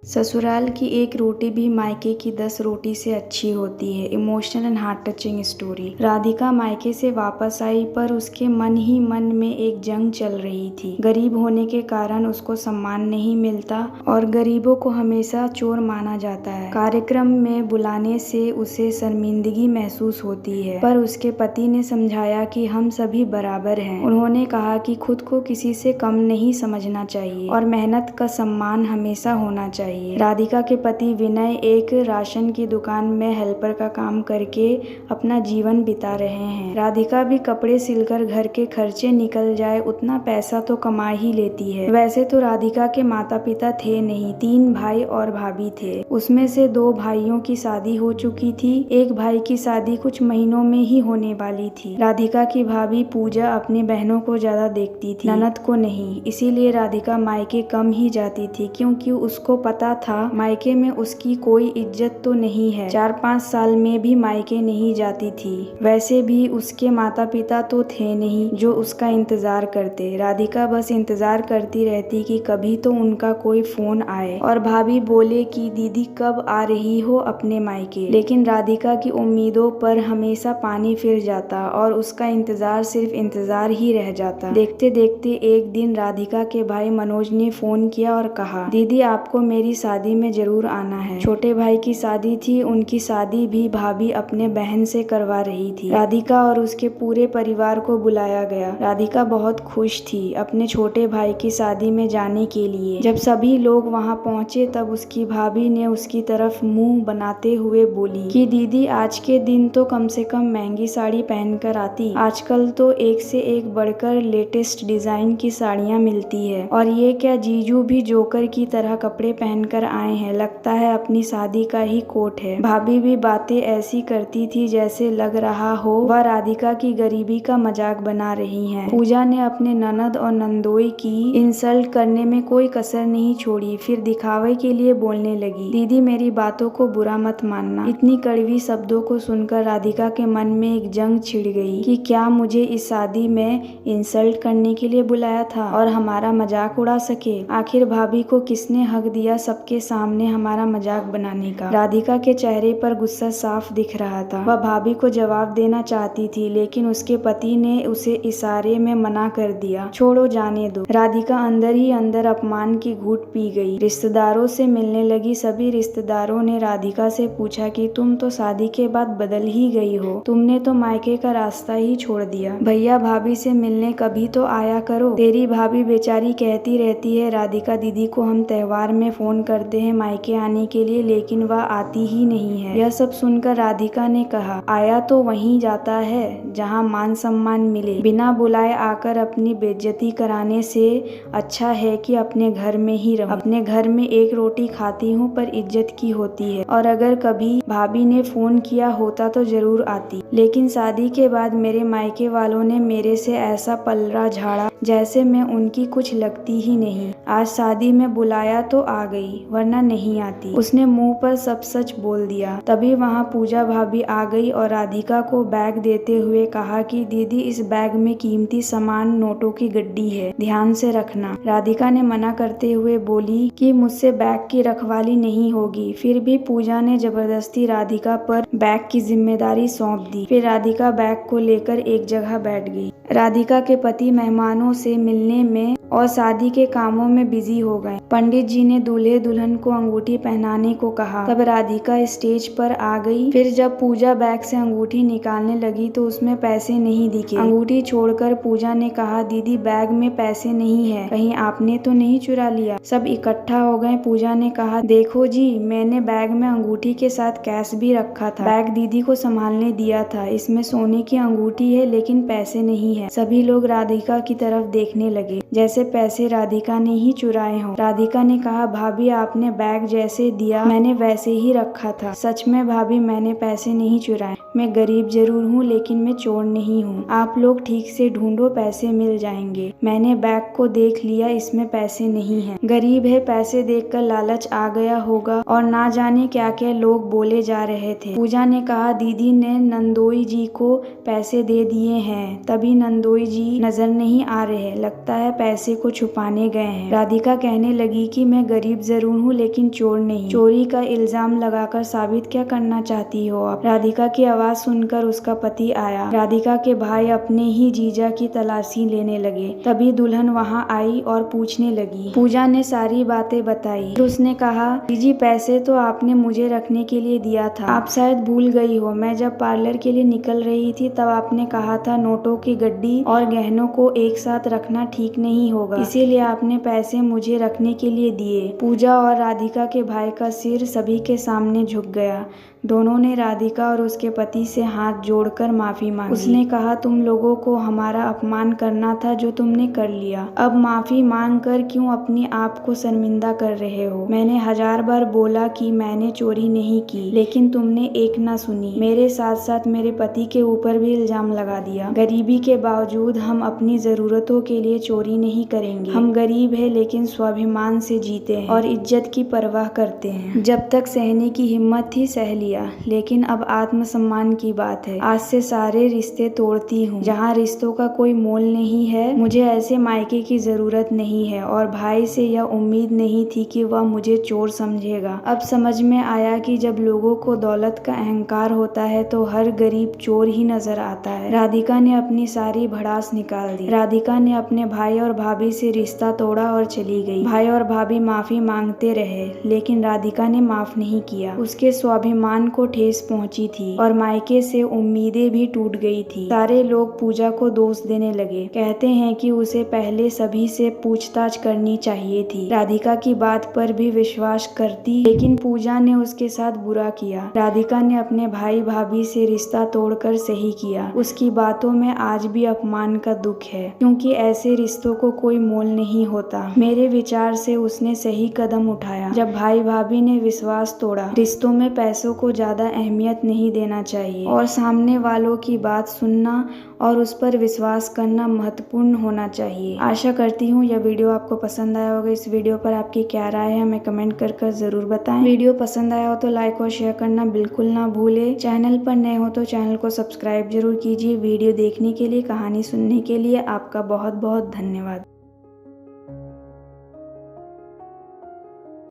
ससुराल की एक रोटी भी मायके की 10 रोटी से अच्छी होती है। Emotional and heart touching story. Radhika मायके से वापस आई पर उसके मन ही मन में एक जंग चल रही थी। गरीब होने के कारण उसको सम्मान नहीं मिलता और गरीबों को हमेशा चोर माना जाता है। कार्यक्रम में बुलाने से उसे शर्मिंदगी महसूस होती है, पर उसके पति ने समझाया कि हम सभी बराबर हैं। उन्होंने कहा कि खुद को किसी से कम नहीं समझना चाहिए और मेहनत का सम्मान हमेशा होना चाहिए। राधिका के पति विनय एक राशन की दुकान में हेल्पर का काम करके अपना जीवन बिता रहे हैं। राधिका भी कपड़े सिलकर घर के खर्चे निकल जाए उतना पैसा तो कमा ही लेती है। वैसे तो राधिका के माता पिता थे नहीं, 3 भाई और भाभी थे। उसमें से 2 भाइयों की शादी हो चुकी थी, एक भाई की शादी कुछ महीनों में ही होने वाली थी। राधिका की भाभी पूजा अपनी बहनों को ज्यादा देखती थी, ननद को नहीं। इसीलिए राधिका मायके कम ही जाती थी, क्योंकि उसको पता था मायके में उसकी कोई इज्जत तो नहीं है। 4-5 साल में भी मायके नहीं जाती थी। वैसे भी उसके माता पिता तो थे नहीं जो उसका इंतजार करते। राधिका बस इंतजार करती रहती कि कभी तो उनका कोई फोन आए और भाभी बोले कि दीदी कब आ रही हो अपने मायके। लेकिन राधिका की उम्मीदों पर हमेशा पानी फिर जाता और उसका इंतजार सिर्फ इंतजार ही रह जाता। देखते देखते एक दिन राधिका के भाई मनोज ने फोन किया और कहा, दीदी आपको मेरी शादी में जरूर आना है। छोटे भाई की शादी थी, उनकी शादी भी भाभी अपने बहन से करवा रही थी। राधिका और उसके पूरे परिवार को बुलाया गया। राधिका बहुत खुश थी अपने छोटे भाई की शादी में जाने के लिए। जब सभी लोग वहां पहुंचे तब उसकी भाभी ने उसकी तरफ मुंह बनाते हुए बोली कि दीदी आज के दिन तो कम से कम महंगी साड़ी पहनकर आती। आजकल तो एक से एक बढ़कर लेटेस्ट डिजाइन की साड़ियाँ मिलती है और ये क्या जीजू भी जोकर की तरह कपड़े पहनकर आए हैं, लगता है अपनी शादी का ही कोट है। भाभी भी बातें ऐसी करती थी जैसे लग रहा हो वह राधिका की गरीबी का मजाक बना रही हैं। पूजा ने अपने ननद और नंदोई की इंसल्ट करने में कोई कसर नहीं छोड़ी, फिर दिखावे के लिए बोलने लगी, दीदी मेरी बातों को बुरा मत मानना। इतनी कड़वी शब्दों को सुनकर राधिका के मन में एक जंग छिड़ गई कि क्या मुझे इस शादी में इंसल्ट करने के लिए बुलाया था और हमारा मजाक उड़ा सके। आखिर भाभी को किसने हक दिया सबके सामने हमारा मजाक बनाने का। राधिका के चेहरे पर गुस्सा साफ दिख रहा था। वह भाभी को जवाब देना चाहती थी, लेकिन उसके पति ने उसे इशारे में मना कर दिया। छोड़ो, जाने दो। राधिका अंदर ही अंदर अपमान की घूंट पी गई। रिश्तेदारों से मिलने लगी। सभी रिश्तेदारों ने राधिका से पूछा कि तुम तो शादी के बाद बदल ही गई हो, तुमने तो मायके का रास्ता ही छोड़ दिया। भैया भाभी से मिलने कभी तो आया करो। तेरी भाभी बेचारी कहती रहती है राधिका दीदी को हम त्योहार में फोन करते हैं मायके आने के लिए, लेकिन वह आती ही नहीं है। यह सब सुनकर राधिका ने कहा, आया तो वहीं जाता है जहां मान सम्मान मिले। बिना बुलाए आकर अपनी बेइज्जती कराने से अच्छा है कि अपने घर में ही रहूं। अपने घर में एक रोटी खाती हूँ पर इज्जत की होती है, और अगर कभी भाभी ने फोन किया होता तो जरूर आती। लेकिन शादी के बाद मेरे मायके वालों ने मेरे से ऐसा पलड़ा झाड़ा जैसे मैं उनकी कुछ लगती ही नहीं। आज शादी में बुलाया तो आ गई, वरना नहीं आती। उसने मुंह पर सब सच बोल दिया। तभी वहां पूजा भाभी आ गई और राधिका को बैग देते हुए कहा कि दीदी इस बैग में कीमती सामान नोटों की गड्डी है, ध्यान से रखना। राधिका ने मना करते हुए बोली कि मुझसे बैग की रखवाली नहीं होगी। फिर भी पूजा ने जबरदस्ती राधिका पर बैग की जिम्मेदारी सौंप दी। फिर राधिका बैग को लेकर एक जगह बैठ गई। राधिका के पति मेहमानों से मिलने में और शादी के कामों में बिजी हो गए। पंडित जी ने दूल्हे दुल्हन को अंगूठी पहनाने को कहा। तब राधिका स्टेज पर आ गई। फिर जब पूजा बैग से अंगूठी निकालने लगी तो उसमें पैसे नहीं दिखे। अंगूठी छोड़कर पूजा ने कहा, दीदी बैग में पैसे नहीं है, कहीं आपने तो नहीं चुरा लिया। सब इकट्ठा हो गए। पूजा ने कहा, देखो जी, मैंने बैग में अंगूठी के साथ कैश भी रखा था। बैग दीदी को संभालने दिया था, इसमें सोने की अंगूठी है लेकिन पैसे नहीं है। सभी लोग राधिका की तरफ देखने लगे जैसे पैसे राधिका ने ही चुराए हों। राधिका ने कहा, भाभी आपने बैग जैसे दिया मैंने वैसे ही रखा था। सच में भाभी मैंने पैसे नहीं चुराए, मैं गरीब जरूर हूँ लेकिन मैं चोर नहीं हूँ। आप लोग ठीक से ढूंढो, पैसे मिल जाएंगे। मैंने बैग को देख लिया, इसमें पैसे नहीं हैं। गरीब है, पैसे देखकर लालच आ गया होगा और ना जाने क्या क्या लोग बोले जा रहे थे। पूजा ने कहा, दीदी ने नंदोई जी को पैसे दे दिए हैं, तभी नंदोई जी नजर नहीं आ रहे, लगता है पैसे को छुपाने गए हैं। राधिका कहने लगी कि मैं गरीब जरूर हूँ लेकिन चोर नहीं। चोरी का इल्जाम लगाकर साबित क्या करना चाहती हो आप? राधिका की आवाज सुनकर उसका पति आया। राधिका के भाई अपने ही जीजा की तलाशी लेने लगे। तभी दुल्हन वहाँ आई और पूछने लगी। पूजा ने सारी बातें बताई। तो उसने कहा, जीजी पैसे तो आपने मुझे रखने के लिए दिया था, आप शायद भूल गई हो। मैं जब पार्लर के लिए निकल रही थी तब आपने कहा था नोटों की गड्डी और गहनों को एक साथ रखना ठीक नहीं होगा, इसीलिए आपने पैसे मुझे रखने के लिए दिए। पूजा और राधिका के भाई का सिर सभी के सामने झुक गया। दोनों ने राधिका और उसके पति से हाथ जोड़कर माफी मांगी। उसने कहा, तुम लोगों को हमारा अपमान करना था जो तुमने कर लिया। अब माफी मांग कर क्यों अपने आप को शर्मिंदा कर रहे हो? मैंने 1000 बार बोला कि मैंने चोरी नहीं की, लेकिन तुमने एक ना सुनी। मेरे साथ साथ मेरे पति के ऊपर भी इल्जाम लगा दिया। गरीबी के बावजूद हम अपनी जरूरतों के लिए चोरी नहीं करेंगे। हम गरीब है लेकिन स्वाभिमान से जीते हैं और इज्जत की परवाह करते हैं। जब तक सहने की हिम्मत थी सह लिया, लेकिन अब आत्मसम्मान की बात है। आज से सारे रिश्ते तोड़ती हूँ। जहाँ रिश्तों का कोई मोल नहीं है, मुझे ऐसे मायके की जरूरत नहीं है और भाई से यह उम्मीद नहीं थी कि वह मुझे चोर समझेगा। अब समझ में आया कि जब लोगों को दौलत का अहंकार होता है तो हर गरीब चोर ही नजर आता है। राधिका ने अपनी सारी भड़ास निकाल दी। राधिका ने अपने भाई और भाभी से रिश्ता तोड़ा और चली गई। भाई और भाभी माफी मांगते रहे लेकिन राधिका ने माफ नहीं किया। उसके स्वाभिमान को ठेस पहुंची थी और मायके से उम्मीदें भी टूट गई थी। सारे लोग पूजा को दोष देने लगे। कहते हैं कि उसे पहले सभी से पूछताछ करनी चाहिए थी। राधिका की बात पर भी विश्वास करती, लेकिन पूजा ने उसके साथ बुरा किया। राधिका ने अपने भाई भाभी से रिश्ता तोड़कर सही किया। उसकी बातों में आज भी अपमान का दुख है, क्योंकि ऐसे रिश्तों को कोई मोल नहीं होता। मेरे विचार से उसने सही कदम उठाया। जब भाई भाभी ने विश्वास तोड़ा, रिश्तों में पैसों को ज्यादा अहमियत नहीं देना चाहिए और सामने वालों की बात सुनना और उस पर विश्वास करना महत्वपूर्ण होना चाहिए। आशा करती हूँ यह वीडियो आपको पसंद आया होगा। इस वीडियो पर आपकी क्या राय है हमें कमेंट कर जरूर बताएं। वीडियो पसंद आया हो तो लाइक और शेयर करना बिल्कुल ना भूले। चैनल पर नए हो तो चैनल को सब्सक्राइब जरूर कीजिए। वीडियो देखने के लिए, कहानी सुनने के लिए आपका बहुत बहुत धन्यवाद।